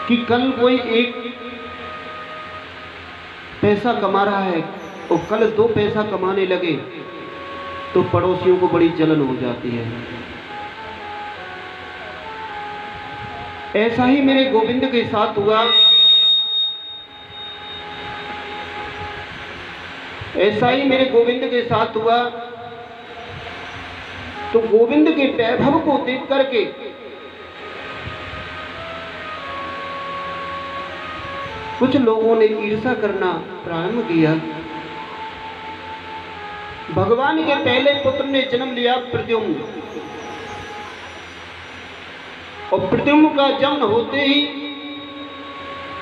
कि कल कोई एक पैसा कमा रहा है और कल 2 पैसा कमाने लगे तो पड़ोसियों को बड़ी जलन हो जाती है। ऐसा ही मेरे गोविंद के साथ हुआ। ऐसा ही मेरे गोविंद के साथ हुआ। तो गोविंद के वैभव को देख करके कुछ लोगों ने ईर्ष्या करना प्रारंभ किया। भगवान के पहले पुत्र ने जन्म लिया प्रद्युम्न, और प्रद्युम्न का जन्म होते ही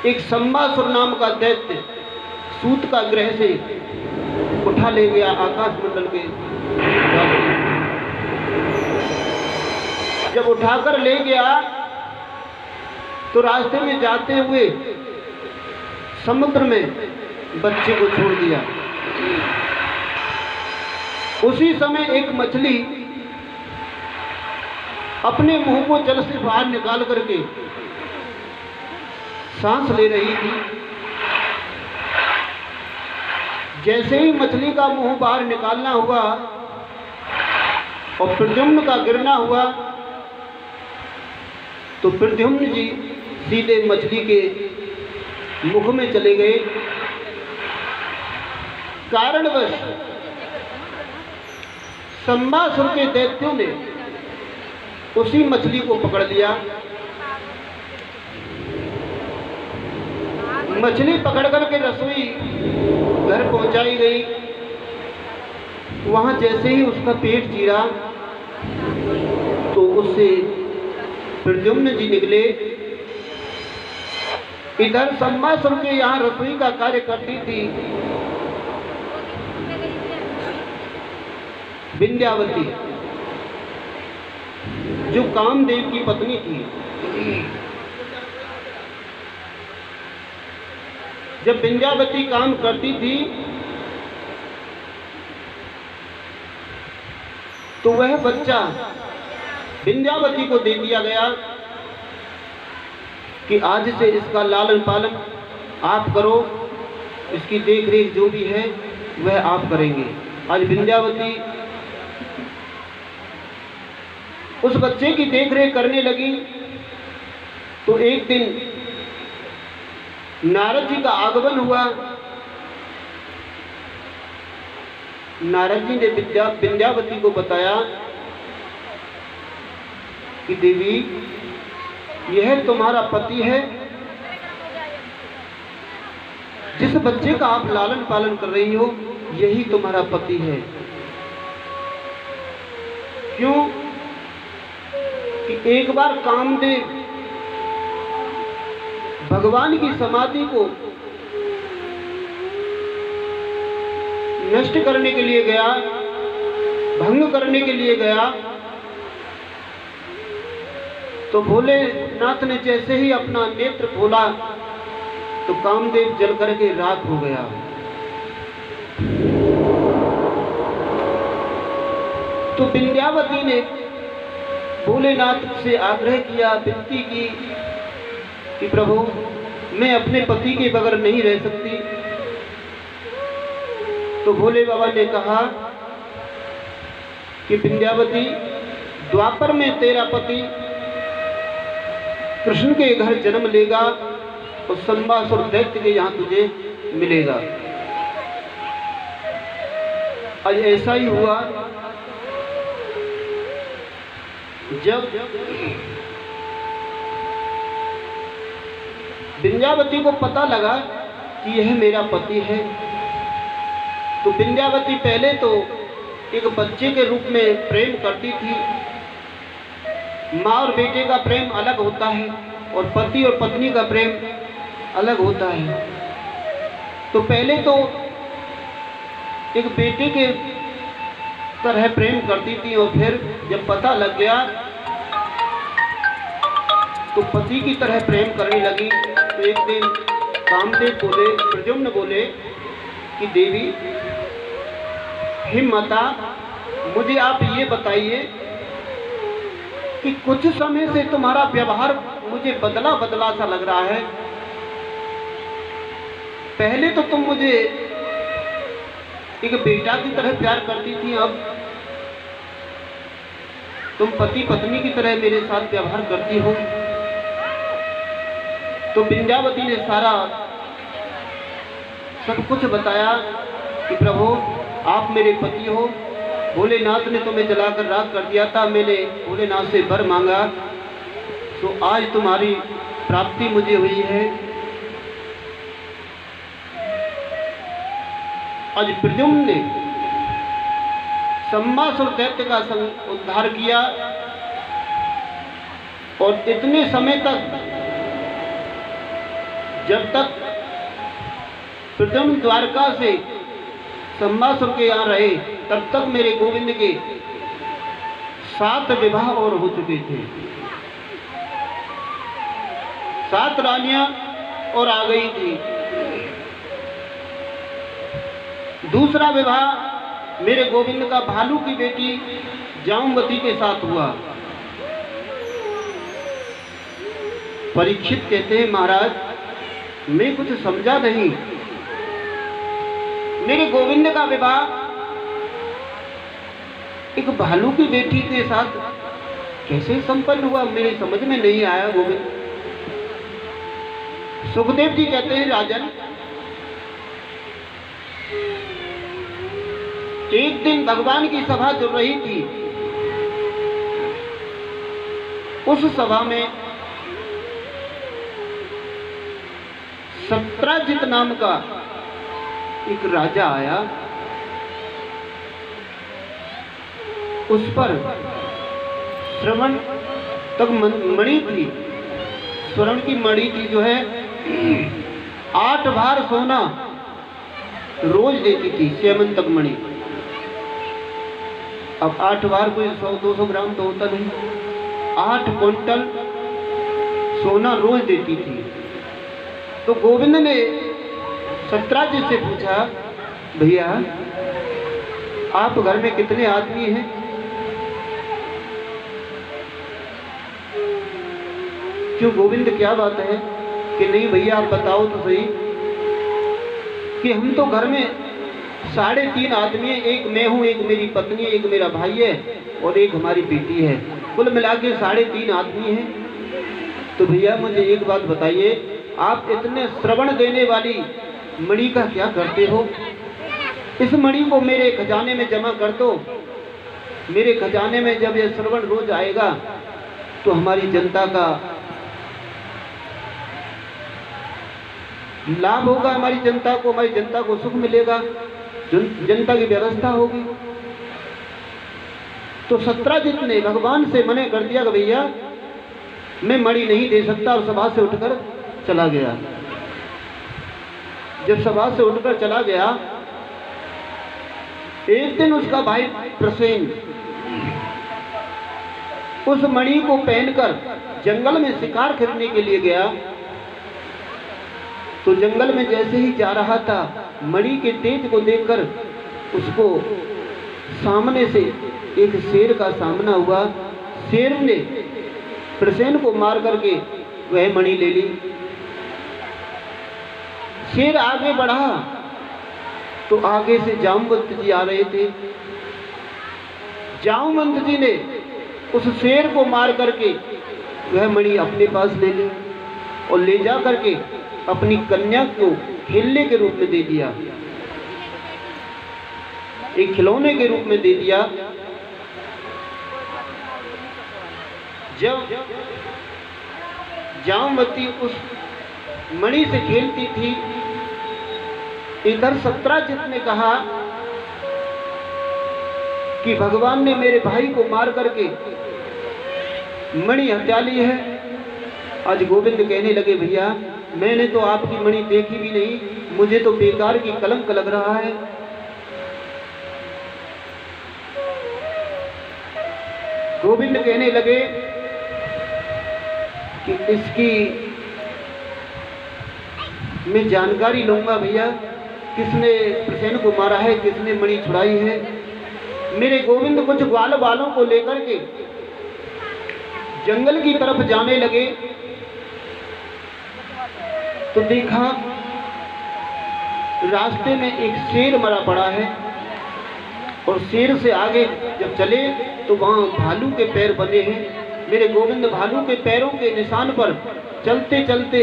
एक संबासुर नाम का दैत्य सूत का ग्रह से उठा ले गया आकाश मंडल के। जब उठाकर ले गया तो रास्ते में जाते हुए समुद्र में बच्चे को छोड़ दिया। उसी समय एक मछली अपने मुंह को जल से बाहर निकाल करके सांस ले रही थी। जैसे ही मछली का मुंह बाहर निकालना हुआ और प्रद्युम्न का गिरना हुआ तो प्रद्युम्न जी सीधे मछली के मुख में चले गए। कारणवश संबासुर के दैत्यों ने उसी मछली को पकड़ लिया। मछली पकड़ करके रसोई घर पहुंचाई गई। वहां जैसे ही उसका पेट चीरा तो उससे प्रद्युम्न जी निकले। इधर संबासुर के यहाँ रसोई का कार्य करती थी विंध्यावती, जो कामदेव की पत्नी थी। जब विंध्यावती काम करती थी तो वह बच्चा विंध्यावती को दे दिया गया कि आज से इसका लालन पालन आप करो, इसकी देख रेख जो भी है वह आप करेंगे। आज विंध्यावती उस बच्चे की देख रेख करने लगी। तो एक दिन नारद जी का आगमन हुआ। नारद जी ने विंध्यावती को बताया कि देवी, यह तुम्हारा पति है, जिस बच्चे का आप लालन पालन कर रही हो यही तुम्हारा पति है। क्यों कि एक बार कामदेव भगवान की समाधि को नष्ट करने के लिए गया, भंग करने के लिए गया, तो भोलेनाथ ने जैसे ही अपना नेत्र खोला तो कामदेव जल करके राख हो गया। तो विंध्यावती ने भोलेनाथ से आग्रह किया, विनती की कि प्रभु, मैं अपने पति के बगैर नहीं रह सकती। तो भोले बाबा ने कहा कि विंध्यावती, द्वापर में तेरा पति कृष्ण के घर जन्म लेगा और संबासुर दैत्य के यहाँ तुझे मिलेगा। आज ऐसा ही हुआ। जब विंध्यावती को पता लगा कि यह मेरा पति है, तो विंध्यावती पहले तो एक बच्चे के रूप में प्रेम करती थी। माँ और बेटे का प्रेम अलग होता है और पति और पत्नी का प्रेम अलग होता है। तो पहले तो एक बेटे के तरह प्रेम करती थी और फिर जब पता लग गया तो पति की तरह प्रेम करने लगी। तो एक दिन कामदेव बोले, प्रद्युम्न बोले कि देवी, हे माता, मुझे आप ये बताइए कि कुछ समय से तुम्हारा व्यवहार मुझे बदला बदला सा लग रहा है। पहले तो तुम मुझे एक बेटा की तरह प्यार करती थी, अब तुम पति पत्नी की तरह मेरे साथ व्यवहार करती हो। तो विंध्यावती ने सारा सब कुछ बताया कि प्रभु आप मेरे पति हो, भोलेनाथ ने तुम्हें जलाकर राख कर दिया था, मैंने भोलेनाथ से वर मांगा, तो आज तुम्हारी प्राप्ति मुझे हुई है। आज प्रद्युम्न ने सम्मासुर दैत्य का उद्धार किया और इतने समय तक, जब तक प्रद्युम्न द्वारका से सम्मासुर के यहाँ रहे, तब तक मेरे गोविंद के 7 विवाह और हो चुके थे। 7 रानियां और आ गई थी। दूसरा विवाह मेरे गोविंद का भालू की बेटी जामवती के साथ हुआ। परीक्षित कहते हैं महाराज मैं कुछ समझा नहीं, मेरे गोविंद का विवाह एक भालू की बेटी के साथ कैसे संपन्न हुआ, मेरे समझ में नहीं आया गोविंद। सुखदेव जी कहते हैं राजन, एक दिन भगवान की सभा चल रही थी। उस सभा में सत्राजित नाम का एक राजा आया। उस पर श्रवण तक मणि थी, स्वर्ण की मणि थी, जो है 8 भार सोना रोज देती थी, सेमन तक मणि। अब 8 बार कोई 100-200 ग्राम तो होता नहीं, 8 क्विंटल सोना रोज देती थी। तो गोविंद ने सत्राजित से पूछा, भैया आप घर में कितने आदमी हैं? क्यों गोविंद क्या बात है? कि नहीं भैया आप बताओ तो सही, कि हम तो घर में 3.5 आदमी है, एक मैं हूँ, एक मेरी पत्नी, एक मेरा भाई है और एक हमारी बेटी है, कुल मिला के 3.5 आदमी हैं। तो भैया मुझे एक बात बताइए, आप इतने श्रवण देने वाली मणि का क्या करते हो? इस मणि को मेरे खजाने में जमा कर दो। मेरे खजाने में जब यह श्रवण रोज आएगा तो हमारी जनता का लाभ होगा, हमारी जनता को सुख मिलेगा, जनता की व्यवस्था होगी। तो सत्राजित ने भगवान से मना कर दिया कि भैया मैं मणि नहीं दे सकता, और सभा से उठकर चला गया। जब सभा से उठकर चला गया, एक दिन उसका भाई प्रसेन उस मणि को पहनकर जंगल में शिकार करने के लिए गया। तो जंगल में जैसे ही जा रहा था, मणि के तेज को देखकर उसको सामने से एक शेर का सामना हुआ। शेर ने प्रसेन को मार करके वह मणि ले ली। शेर आगे बढ़ा तो आगे से जामवंत जी आ रहे थे। जामवंत जी ने उस शेर को मार करके वह मणि अपने पास ले ली और ले जा करके अपनी कन्या को खेलने के रूप में दे दिया, एक खिलौने के रूप में दे दिया। जब जामवती उस मणि से खेलती थी, इधर सत्राजित ने कहा कि भगवान ने मेरे भाई को मार करके मणि हत्या ली है। आज गोविंद कहने लगे, भैया मैंने तो आपकी मणि देखी भी नहीं, मुझे तो बेकार की कलंक लग रहा है। गोविंद कहने लगे कि इसकी मैं जानकारी लूंगा भैया, किसने प्रसेन को मारा है, किसने मणि छुड़ाई है। मेरे गोविंद कुछ ग्वाल वालों को लेकर के जंगल की तरफ जाने लगे। तो देखा रास्ते में एक शेर मरा पड़ा है, और शेर से आगे जब चले तो वहाँ भालू के पैर बने हैं। मेरे गोविंद भालू के पैरों के निशान पर चलते चलते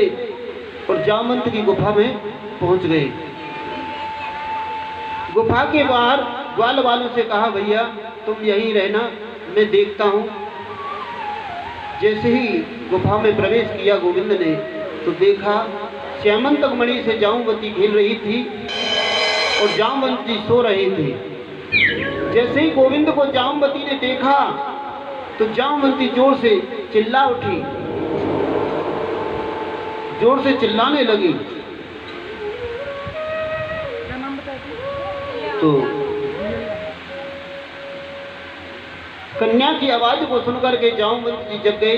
और जामवंत की गुफा में पहुंच गए। गुफा के बाहर ग्वाल वालों से कहा, भैया तुम यहीं रहना, मैं देखता हूँ। जैसे ही गुफा में प्रवेश किया गोविंद ने तो देखा श्यामंतक मणि से जामवती खेल रही थी और जामवंत जी सो रहे थे। जैसे ही गोविंद को जामवती ने देखा तो जामवती जोर से चिल्ला उठी, जोर से चिल्लाने लगी। तो कन्या की आवाज को सुनकर के जामवंत जी जग गए।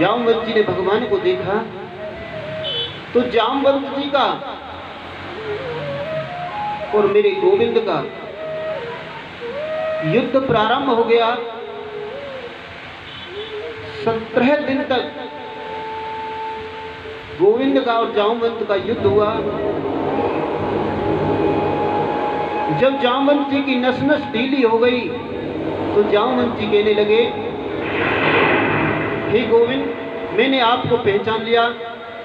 जामवंत जी ने भगवान को देखा तो जामवंत जी का और मेरे गोविंद का युद्ध प्रारंभ हो गया। 17 दिन तक गोविंद का और जामवंत का युद्ध हुआ। जब जामवंत जी की नस नस ढीली हो गई तो जामवंत जी कहने लगे, हे गोविंद, मैंने आपको पहचान लिया,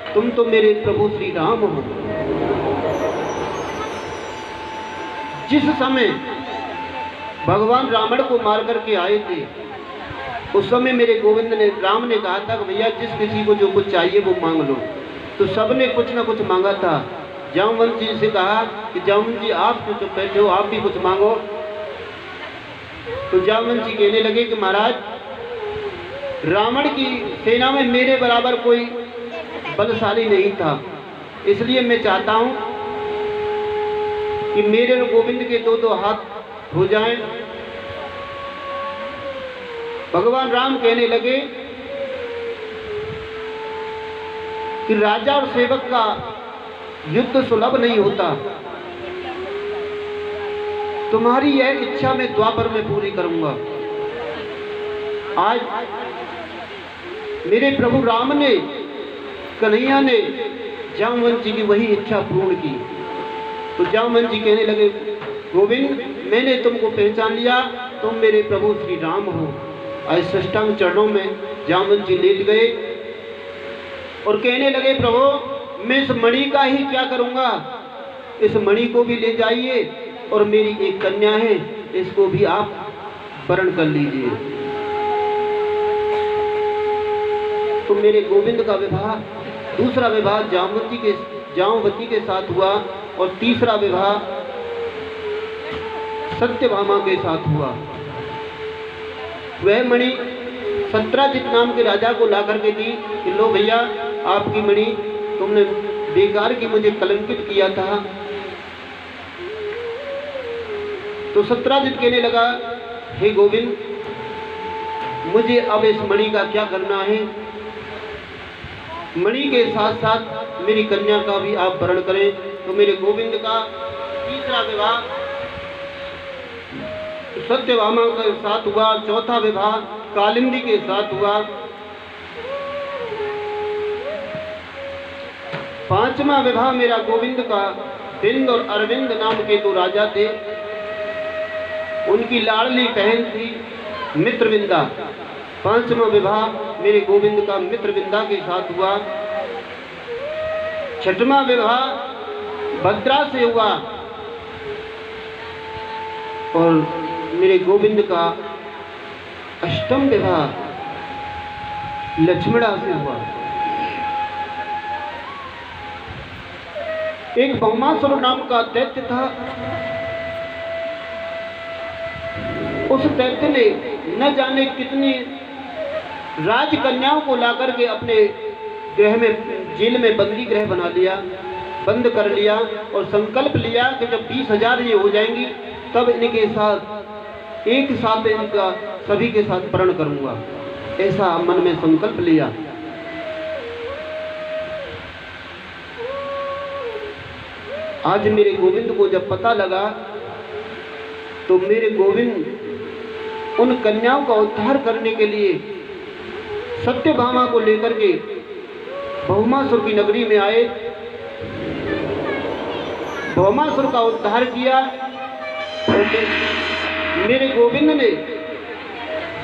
तुम तो मेरे प्रभु श्री राम हो। जिस समय भगवान रावण को मार करके आए थे उस समय मेरे गोविंद ने राम ने कहा था कि भैया जिस किसी को जो कुछ चाहिए वो मांग लो। तो सबने कुछ ना कुछ मांगा था। जामवंत जी से कहा कि जामवंत जी आप जो चुप बैठे हो, आप भी कुछ मांगो। तो जामवंत जी कहने लगे कि महाराज, रावण की सेना में मेरे बराबर कोई बलशाली नहीं था, इसलिए मैं चाहता हूं कि मेरे और गोविंद के दो हाथ हो जाएं। भगवान राम कहने लगे कि राजा और सेवक का युद्ध सुलभ नहीं होता, तुम्हारी यह इच्छा मैं द्वापर में पूरी करूंगा। आज मेरे प्रभु राम ने, कन्हैया ने जामवंत जी की वही इच्छा पूर्ण की। तो जामवंत जी कहने लगे, गोविंद, मैंने तुमको पहचान लिया, तुम मेरे प्रभु श्री राम हो। आज साष्टांग चरणों में जामवंत जी लेट गए और कहने लगे, प्रभु मैं इस मणि का ही क्या करूंगा, इस मणि को भी ले जाइए और मेरी एक कन्या है, इसको भी आप वरण कर लीजिए। तो मेरे गोविंद का विवाह, दूसरा विवाह जामवती के साथ हुआ और तीसरा विवाह सत्यभामा के साथ हुआ। वह मणि सत्राजित नाम के राजा को ला करके दी कि लो भैया, आपकी मणि, तुमने बेकार की मुझे कलंकित किया था। तो सत्राजित कहने लगा, हे गोविंद, मुझे अब इस मणि का क्या करना है, मणि के साथ साथ मेरी कन्या का भी आप वरण करें। तो मेरे गोविंद का तीसरा विवाह सत्यभामा के साथ हुआ, चौथा विवाह कालिंदी के साथ हुआ, पांचवा विवाह मेरा गोविंद का बिंद और अरविंद नाम के दो राजा थे, उनकी लाडली बहन थी मित्रविंदा। पांचवा विवाह मेरे गोविंद का मित्रविंदा के साथ हुआ। छठवां विवाह भद्रा से हुआ और मेरे गोविंद का अष्टम विवाह लक्ष्मणा से हुआ। एक भौमासुर नाम का दैत्य था, उस दैत्य ने न जाने कितनी राजकन्याओं को लाकर के अपने गृह में, जेल में बंदी गृह बना लिया, बंद कर लिया और संकल्प लिया कि जब 20,000 ये हो जाएंगी तब इनके साथ एक साथ इनका सभी के साथ प्रण करूंगा। ऐसा मन में संकल्प लिया। आज मेरे गोविंद को जब पता लगा तो मेरे गोविंद उन कन्याओं का उद्धार करने के लिए सत्यभामा को लेकर के भौमासुर की नगरी में आए, भौमासुर का उद्धार किया। मेरे गोविंद ने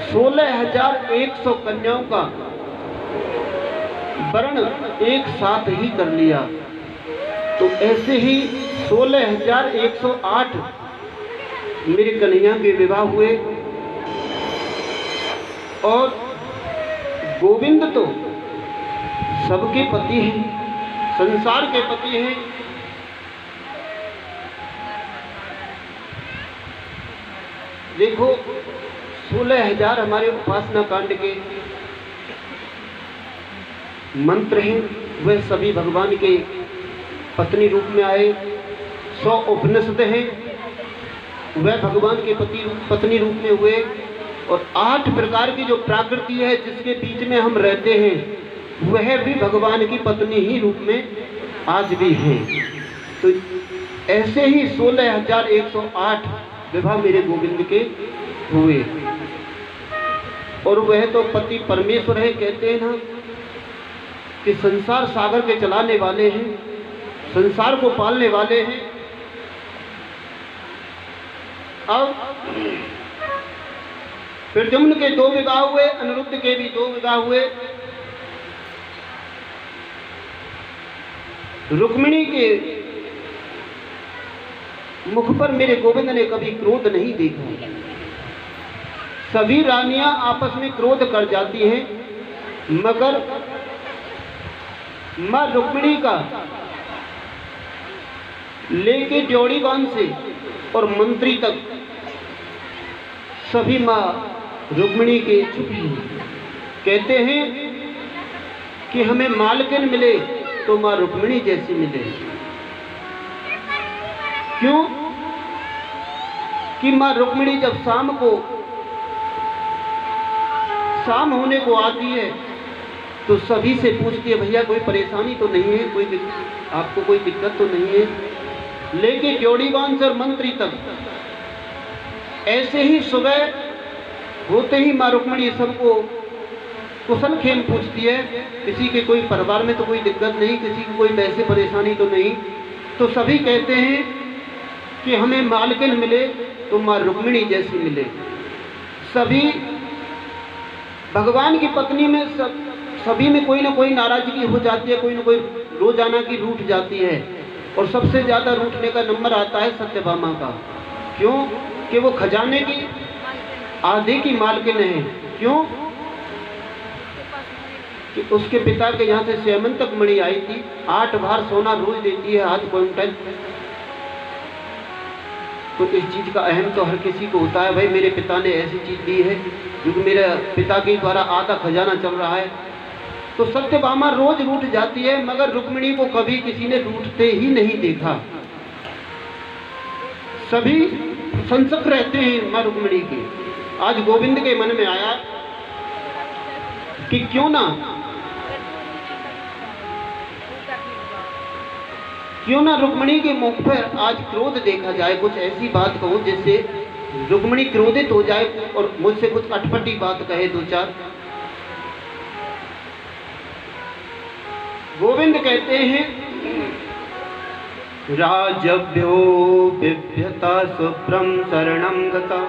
16,100 कन्याओं का वरण एक साथ ही कर लिया। तो ऐसे ही 16,108 मेरे कन्हैया के विवाह हुए। और गोविंद तो सबके पति हैं, संसार के पति हैं। देखो 16,000 हमारे उपासना कांड के मंत्र हैं, वह सभी भगवान के पत्नी रूप में आए। 100 उपनिषद हैं, वह भगवान के पत्नी रूप में हुए। और 8 प्रकार की जो प्रकृति है जिसके बीच में हम रहते हैं, वह भी भगवान की पत्नी ही रूप में आज भी हैं। तो ऐसे ही 16,108 विवाह मेरे गोविंद के हुए। और वह तो पति परमेश्वर है, कहते हैं ना कि संसार सागर के चलाने वाले हैं, संसार को पालने वाले हैं। अब प्रद्युम्न के 2 विवाह हुए, अनिरुद्ध के भी 2 विवाह हुए। रुक्मिणी के मुख पर मेरे गोविंद ने कभी क्रोध नहीं देखा। सभी रानियां आपस में क्रोध कर जाती हैं, मगर मां रुक्मिणी का लेके जोड़ीबान से और मंत्री तक सभी मां रुक्मिणी के छुपी। कहते हैं कि हमें मालकिन मिले तो मां रुक्मिणी जैसी मिले। क्यों कि मां रुक्मिणी जब शाम होने को आती है तो सभी से पूछती है, भैया कोई परेशानी तो नहीं है, आपको कोई दिक्कत तो नहीं है। लेके जोड़ीबान से और मंत्री तक ऐसे ही सुबह होते ही मां रुक्मिणी सबको कुशल खेम पूछती है। किसी के कोई परिवार में तो कोई दिक्कत नहीं, किसी की कोई वैसे परेशानी तो नहीं। तो सभी कहते हैं कि हमें मालकिन मिले तो मां रुक्मिणी जैसी मिले। सभी भगवान की पत्नी में सभी में कोई ना कोई नाराजगी हो जाती है, कोई ना कोई रोजाना की रूठ जाती है। और सबसे ज्यादा रूठने का नंबर आता है सत्यभामा का। क्यों कि वो खजाने की आधे की मालकिन है। क्यों कि उसके पिता के यहाँ से स्यमंतक मणि आई थी, 8 बार सोना रोज देती है, 8 क्विंटल। तो इस चीज का अहम तो हर किसी को होता है, भाई मेरे पिता ने ऐसी चीज दी है, क्योंकि मेरे पिता के द्वारा आधा खजाना चल रहा है। तो सत्यभामा रोज रूठ जाती है, मगर रुक्मिणी को कभी किसी ने रूठते ही नहीं देखा। सभी संसक रहते हैं मां रुक्मिणी के। आज गोविंद के मन में आया कि क्यों ना रुक्मिणी के मुख पर आज क्रोध देखा जाए, कुछ ऐसी बात कहो जिससे रुक्मिणी क्रोधित हो जाए और मुझसे कुछ अटपटी बात कहे 2-4। गोविंद कहते हैं, राजभ्यो बिभ्यता सुप्रम शरणं गता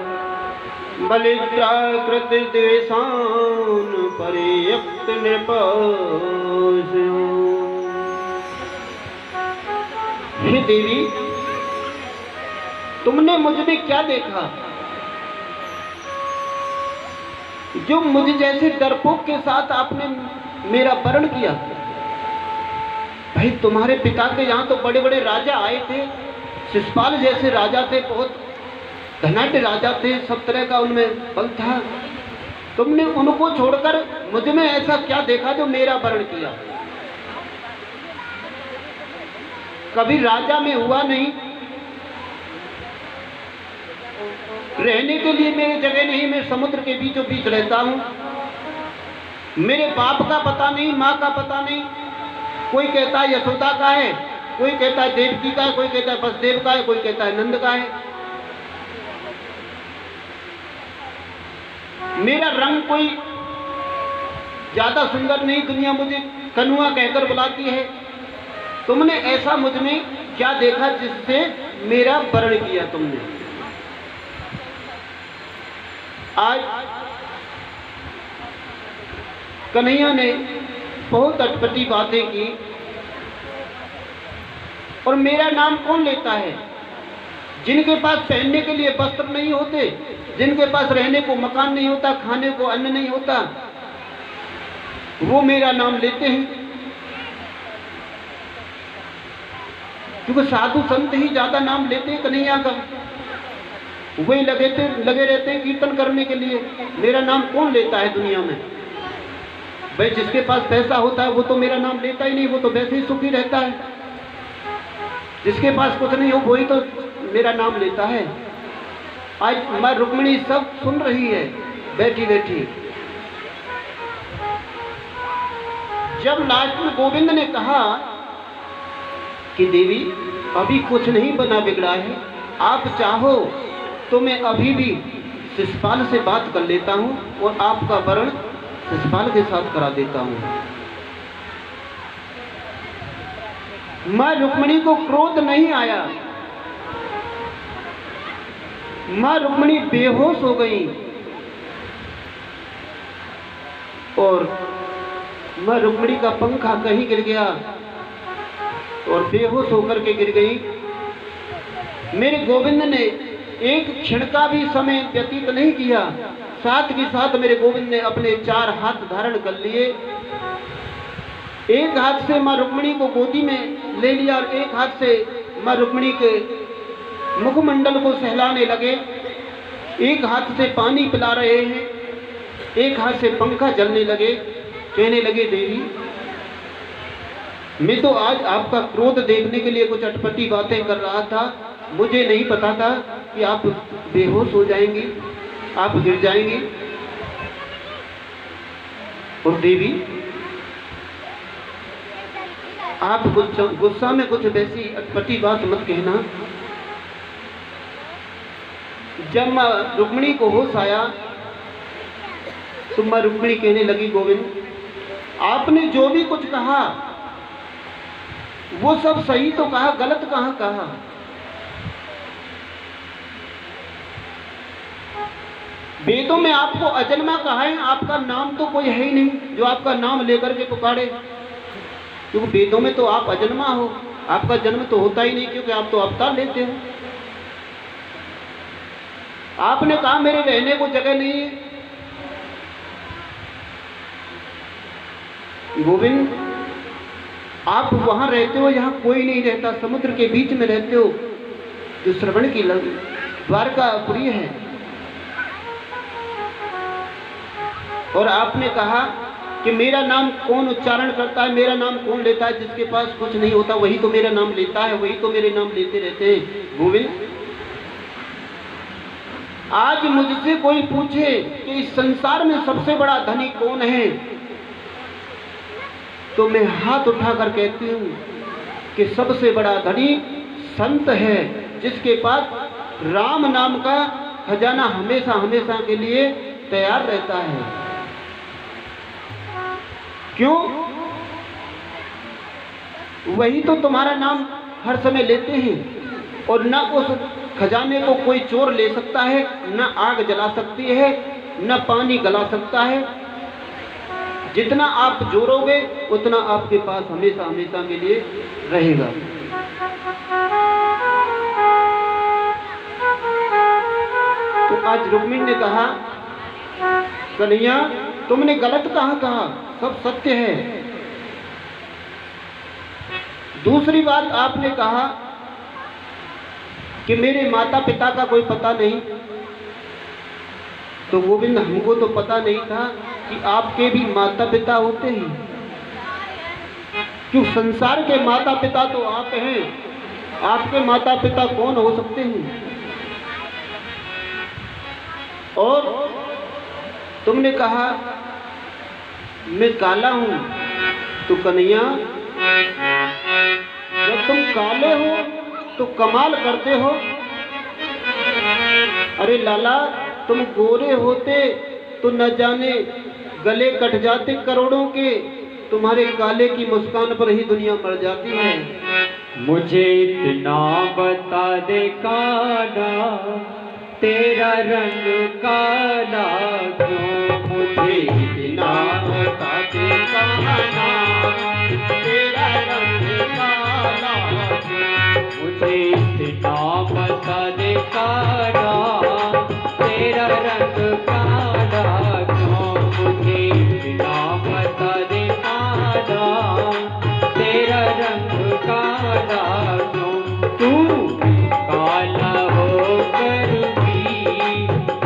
बलिद्राकृत द्वेषान पर्यक्त नृपस्यो। हे देवी, तुमने मुझ में क्या देखा जो मुझ जैसे डरपोक के साथ आपने मेरा वरण किया? भाई तुम्हारे पिता के यहाँ तो बड़े बड़े राजा आए थे, शिशुपाल जैसे राजा थे, बहुत धनाढ्य राजा थे, सब तरह का उनमें बल था। तुमने उनको छोड़कर मुझ में ऐसा क्या देखा जो मेरा वरण किया? कभी राजा में हुआ नहीं, रहने के लिए मेरी जगह नहीं, मैं समुद्र के बीचों बीच रहता हूँ। मेरे बाप का पता नहीं, माँ का पता नहीं। कोई कहता है यशोदा का है, कोई कहता है देवकी का है, कोई कहता है वसुदेव का है, कोई कहता है नंद का है। मेरा रंग कोई ज़्यादा सुंदर नहीं, दुनिया मुझे कनुआ कहकर बुलाती है। तुमने ऐसा मुझ में क्या देखा जिससे मेरा वर्ण किया तुमने? आज कन्हैया ने बहुत अटपटी बातें की। और मेरा नाम कौन लेता है? जिनके पास पहनने के लिए वस्त्र नहीं होते, जिनके पास रहने को मकान नहीं होता, खाने को अन्न नहीं होता, वो मेरा नाम लेते हैं। क्योंकि साधु संत ही ज्यादा नाम लेते हैं कन्हैया का, वही लगे रहते हैं कीर्तन करने के लिए। मेरा नाम कौन लेता है दुनिया में? भाई जिसके पास पैसा होता है वो तो मेरा नाम लेता ही नहीं, वो तो वैसे ही सुखी रहता है। जिसके पास कुछ नहीं हो वही तो मेरा नाम लेता है। आज माँ रुक्मिणी सब सुन रही है बैठी बैठी। जब लास्ट में गोविंद ने कहा कि देवी अभी कुछ नहीं बना बिगड़ा है, आप चाहो तो मैं अभी भी शिषपाल से बात कर लेता हूँ और आपका वर्ण शिषपाल के साथ करा देता हूँ। माँ रुक्मिणी को क्रोध नहीं आया। माँ रुक्मिणी बेहोश हो गई और माँ रुक्मिणी का पंखा कहीं गिर गया और बेहोश होकर के गिर गई। मेरे गोविंद ने एक क्षण का भी समय व्यतीत नहीं किया, साथ के साथ मेरे गोविंद ने अपने 4 हाथ धारण कर लिए। एक हाथ से माँ रुक्मिणी को गोदी में ले लिया और एक हाथ से माँ रुक्मिणी के मुखमंडल को सहलाने लगे। एक हाथ से पानी पिला रहे हैं, एक हाथ से पंखा जलने लगे। कहने लगे देवी मैं तो आज आपका क्रोध देखने के लिए कुछ अटपटी बातें कर रहा था, मुझे नहीं पता था कि आप बेहोश हो जाएंगी, आप गिर जाएंगी। और देवी आप गुस्सा में कुछ वैसी अटपटी बात मत कहना। जब माँ रुक्मिणी को होश आया तो माँ रुक्मिणी कहने लगी गोविंद आपने जो भी कुछ कहा वो सब सही तो कहा, गलत कहाँ कहा? वेदों में आपको अजन्मा कहा है, आपका नाम तो कोई है ही नहीं जो आपका नाम लेकर के पुकारे। क्योंकि वेदों में तो आप अजन्मा हो, आपका जन्म तो होता ही नहीं, क्योंकि आप तो अवतार लेते हो। आपने कहा मेरे रहने को जगह नहीं है। गोविंद आप वहां रहते हो, यहाँ कोई नहीं रहता, समुद्र के बीच में रहते हो, जो श्रवण की द्वारकापुरी है। और आपने कहा कि मेरा नाम कौन उच्चारण करता है, मेरा नाम कौन लेता है? जिसके पास कुछ नहीं होता वही तो मेरा नाम लेता है, वही तो मेरे नाम लेते रहते हैं। गोविंद आज मुझसे कोई पूछे कि इस संसार में सबसे बड़ा धनी कौन है, तो मैं हाथ उठाकर कहती हूँ कि सबसे बड़ा धनी संत है, जिसके पास राम नाम का खजाना हमेशा हमेशा के लिए तैयार रहता है। क्यों? वही तो तुम्हारा नाम हर समय लेते हैं और न उस खजाने को कोई चोर ले सकता है, न आग जला सकती है, न पानी गला सकता है। जितना आप जोड़ोगे उतना आपके पास हमेशा हमेशा के लिए रहेगा। तो आज रुक्मिणी ने कहा कन्हैया तुमने गलत कहाँ कहा, सब सत्य है। दूसरी बात आपने कहा कि मेरे माता पिता का कोई पता नहीं, तो गोविंद हमको तो पता नहीं था कि आपके भी माता पिता होते हैं। क्यों? संसार के माता पिता तो आप हैं, आपके माता पिता कौन हो सकते हैं? और तुमने कहा मैं काला हूं, तो कन्हैया जब तुम काले हो तो कमाल करते हो। अरे लाला तुम गोरे होते तो न जाने गले कट जाते करोड़ों के, तुम्हारे काले की मुस्कान पर ही दुनिया मर जाती है। मुझे इतना बता दे काला, तेरा रंग काला क्यों? मुझे इतना बता दे काला, तेरा रंग काला क्यों? मुझे इतना बता दे काला, तेरा रंग काला क्यों? मुझे इतना बता दे काला, तेरा रंग काला क्यों? तू काला होकर भी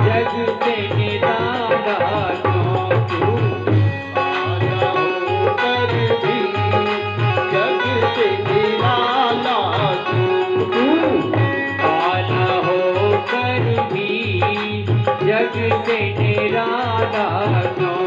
जग से निराला क्यों? तू काला होकर भी जग से निराला क्यों? तू काला होकर भी जग से निराला क्यों?